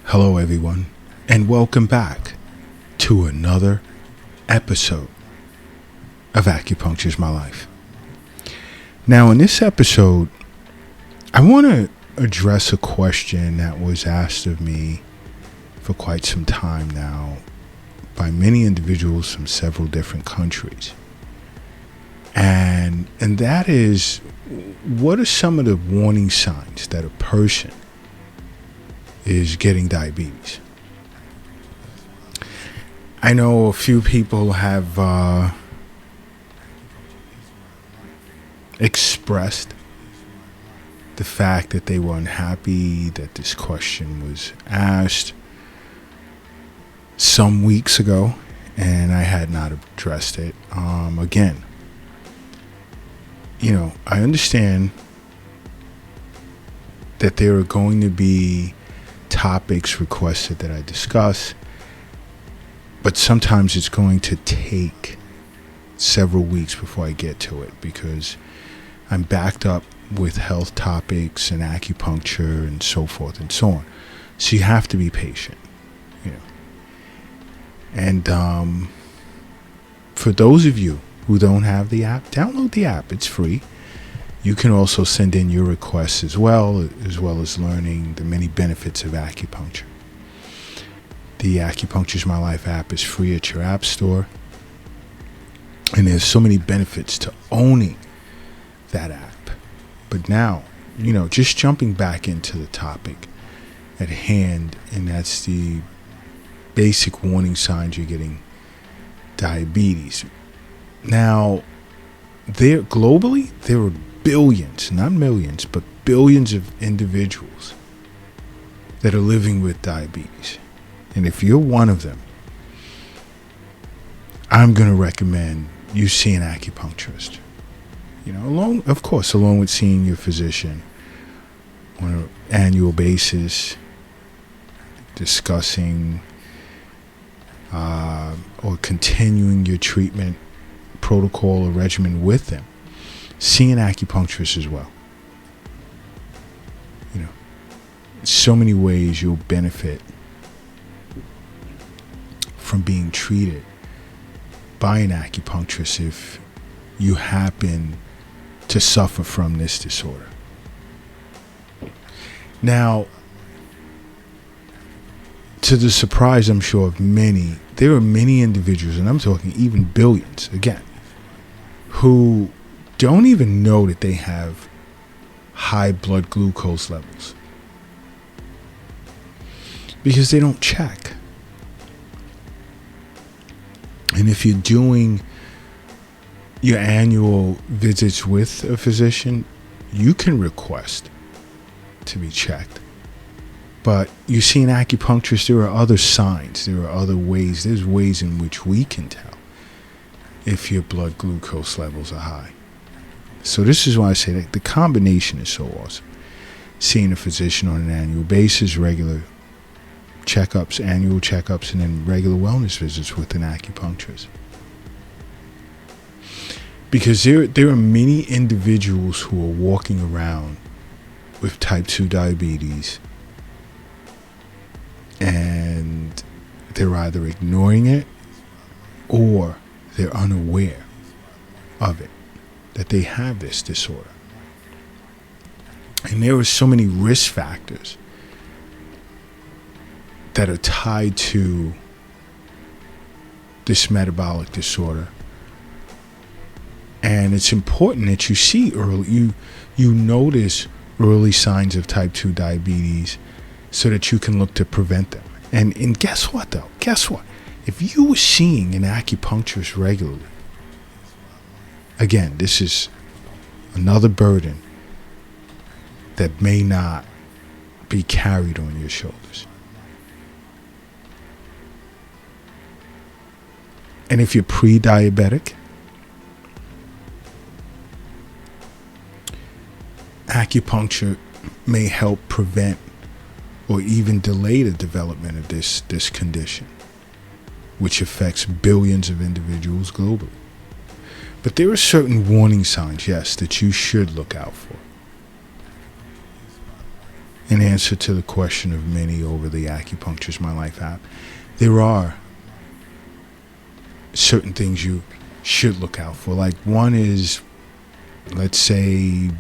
Hello, everyone, and welcome back to another episode of Acupuncture's My Life. Now, in this episode, I want to address a question that was asked of me for quite some time now by many individuals from several different countries. And that is, what are some of the warning signs that a person is getting diabetes? I know a few people have expressed the fact that they were unhappy that this question was asked some weeks ago, and I had not addressed it. Again, I understand that there are going to be topics requested that I discuss, but sometimes it's going to take several weeks before I get to it because I'm backed up with health topics and acupuncture and so forth and so on. So you have to be patient, And for those of you who don't have the app, download the app. It's free. You can also send in your requests as well as learning the many benefits of acupuncture. The Acupuncture's My Life app is free at your app store. And there's so many benefits to owning that app. But now, just jumping back into the topic at hand, and that's the basic warning signs you're getting diabetes. Now, globally, there are billions, not millions, but billions of individuals that are living with diabetes. And if you're one of them, I'm going to recommend you see an acupuncturist. Along with seeing your physician on an annual basis, discussing or continuing your treatment protocol or regimen with them. See an acupuncturist as well. So many ways you'll benefit from being treated by an acupuncturist if you happen to suffer from this disorder. Now, to the surprise, I'm sure, of many, there are many individuals, and I'm talking even billions, again, who don't even know that they have high blood glucose levels because they don't check. And if you're doing your annual visits with a physician, you can request to be checked. But you see an acupuncturist, there are other signs, there are other ways, there's ways in which we can tell if your blood glucose levels are high. So this is why I say that the combination is so awesome. Seeing a physician on an annual basis, regular checkups, annual checkups, and then regular wellness visits with an acupuncturist. Because there are many individuals who are walking around with type 2 diabetes and they're either ignoring it or they're unaware of it, that they have this disorder. And there are so many risk factors that are tied to this metabolic disorder. And it's important that you see early, you notice early signs of type 2 diabetes so that you can look to prevent them. And guess what, though? Guess what? If you were seeing an acupuncturist regularly, again, this is another burden that may not be carried on your shoulders. And if you're pre-diabetic, acupuncture may help prevent or even delay the development of this condition, which affects billions of individuals globally. But there are certain warning signs, yes, that you should look out for. in answer to the question of many over the Acupuncture's My Life app, there are certain things you should look out for. Like, one is, let's say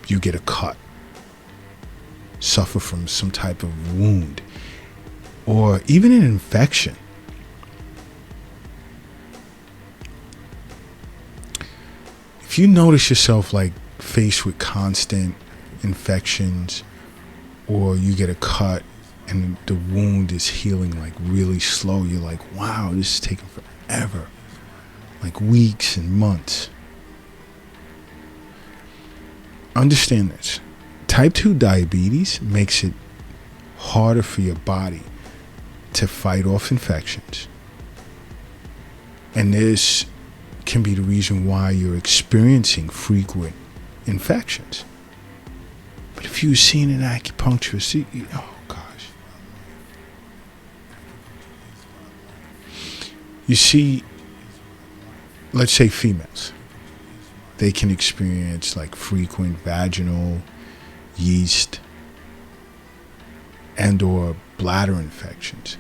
you get a cut, suffer from some type of wound, or even an infection. If you notice yourself like faced with constant infections, or you get a cut and the wound is healing like really slow, you're like, wow, this is taking forever, like weeks and months. Understand this. Type 2 diabetes makes it harder for your body to fight off infections. And this can be the reason why you're experiencing frequent infections. But if you've seen an acupuncturist, oh gosh. You see, let's say females, they can experience like frequent vaginal, yeast, and or bladder infections.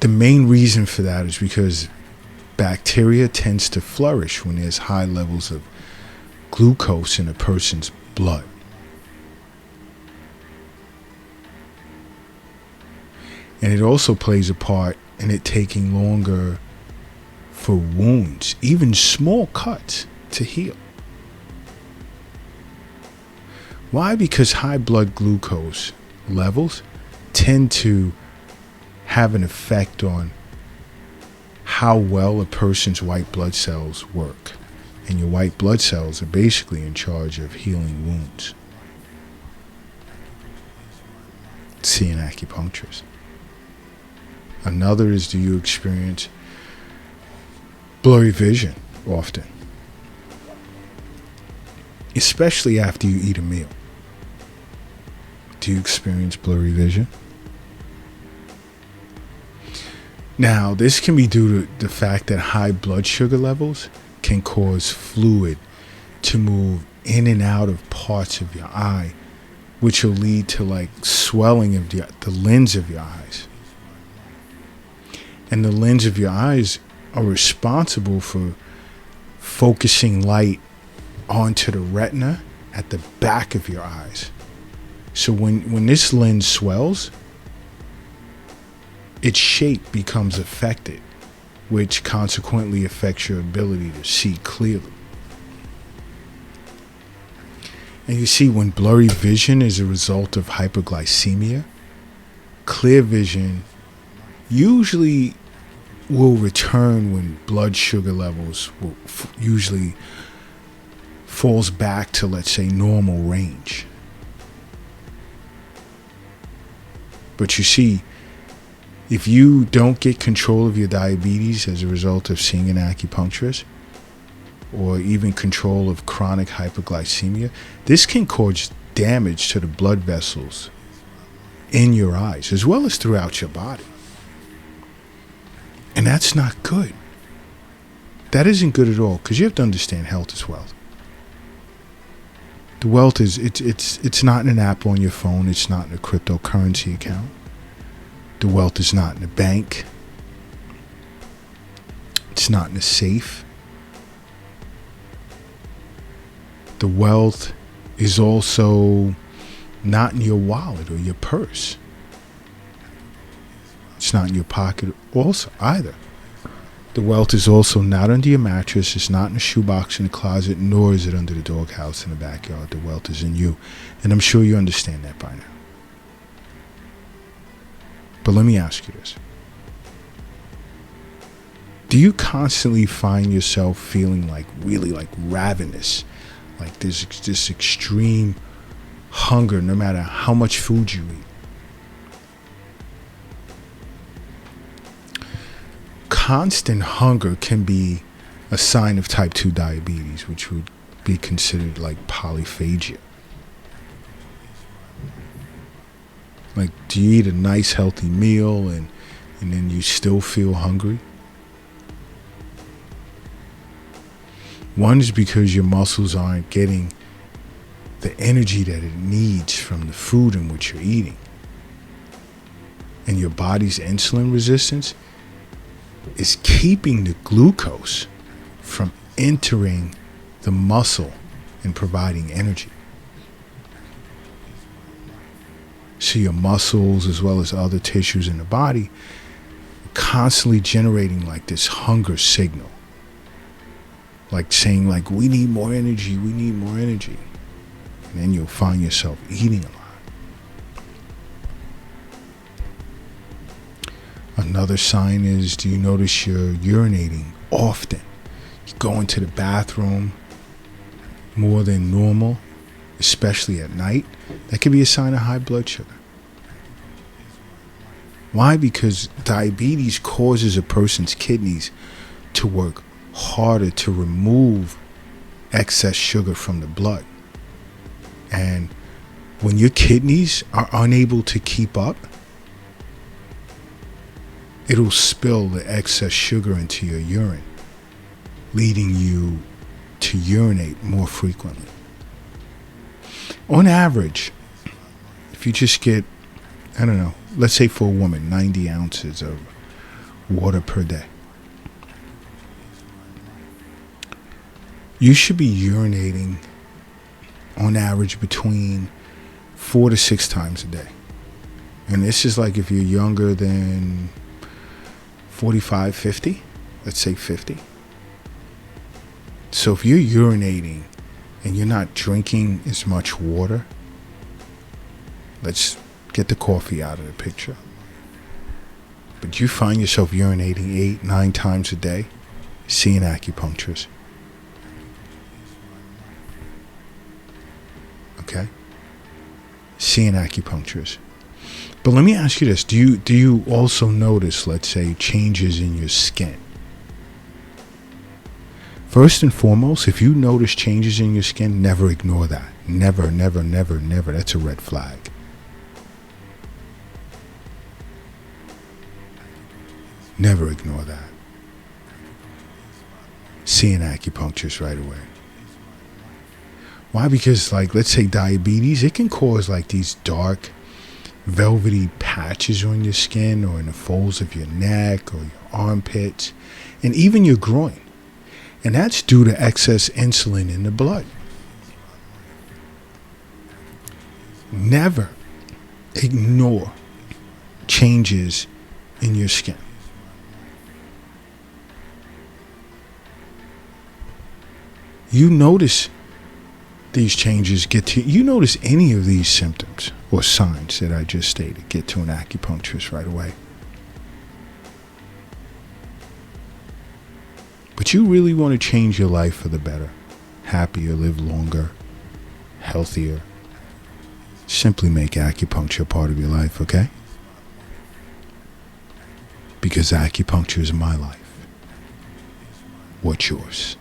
The main reason for that is because bacteria tends to flourish when there's high levels of glucose in a person's blood. And it also plays a part in it taking longer for wounds, even small cuts, to heal. Why? Because high blood glucose levels tend to have an effect on how well a person's white blood cells work. And your white blood cells are basically in charge of healing wounds. See an acupuncturist. Another is, do you experience blurry vision often? Especially after you eat a meal. Do you experience blurry vision? Now, this can be due to the fact that high blood sugar levels can cause fluid to move in and out of parts of your eye, which will lead to like swelling of the lens of your eyes. And the lens of your eyes are responsible for focusing light onto the retina at the back of your eyes. So when this lens swells, its shape becomes affected, which consequently affects your ability to see clearly. And you see, when blurry vision is a result of hyperglycemia, clear vision usually will return when blood sugar levels will usually falls back to, let's say, normal range. But you see, if you don't get control of your diabetes as a result of seeing an acupuncturist, or even control of chronic hyperglycemia, this can cause damage to the blood vessels in your eyes, as well as throughout your body. And that's not good. That isn't good at all, because you have to understand health is wealth. The wealth is, it's not in an app on your phone. It's not in a cryptocurrency account. The wealth is not in a bank. It's not in a safe. The wealth is also not in your wallet or your purse. It's not in your pocket also either. The wealth is also not under your mattress. It's not in a shoebox in the closet, nor is it under the doghouse in the backyard. The wealth is in you. And I'm sure you understand that by now. But let me ask you this. Do you constantly find yourself feeling like really like ravenous? Like there's this extreme hunger no matter how much food you eat? Constant hunger can be a sign of type 2 diabetes, which would be considered like polyphagia. Like, do you eat a nice healthy meal and then you still feel hungry? One is because your muscles aren't getting the energy that it needs from the food in which you're eating. And your body's insulin resistance is keeping the glucose from entering the muscle and providing energy. So your muscles, as well as other tissues in the body, are constantly generating like this hunger signal. Like saying like, we need more energy, we need more energy. And then you'll find yourself eating a lot. Another sign is, do you notice you're urinating often? You go into the bathroom more than normal, especially at night. That could be a sign of high blood sugar. Why? Because diabetes causes a person's kidneys to work harder to remove excess sugar from the blood. And when your kidneys are unable to keep up, it'll spill the excess sugar into your urine, leading you to urinate more frequently. On average, if you just get, I don't know, let's say for a woman, 90 ounces of water per day, you should be urinating on average between 4 to 6 times a day. And this is like if you're younger than 45, 50, let's say 50. So if you're urinating and you're not drinking as much water, let's get the coffee out of the picture. But you find yourself urinating 8, 9 times a day, see an acupuncturist. Okay? See an acupuncturist. But let me ask you this. Do you also notice, let's say, changes in your skin? First and foremost, if you notice changes in your skin, never ignore that. Never, never, never, never. That's a red flag. Never ignore that. See an acupuncturist right away. Why? Because, like, let's say diabetes, it can cause like these dark, velvety patches on your skin or in the folds of your neck or your armpits and even your groin. And that's due to excess insulin in the blood. Never ignore changes in your skin. You notice these changes, you notice any of these symptoms or signs that I just stated, get to an acupuncturist right away. But you really want to change your life for the better, happier, live longer, healthier. Simply make acupuncture part of your life, okay? Because acupuncture is my life. What's yours?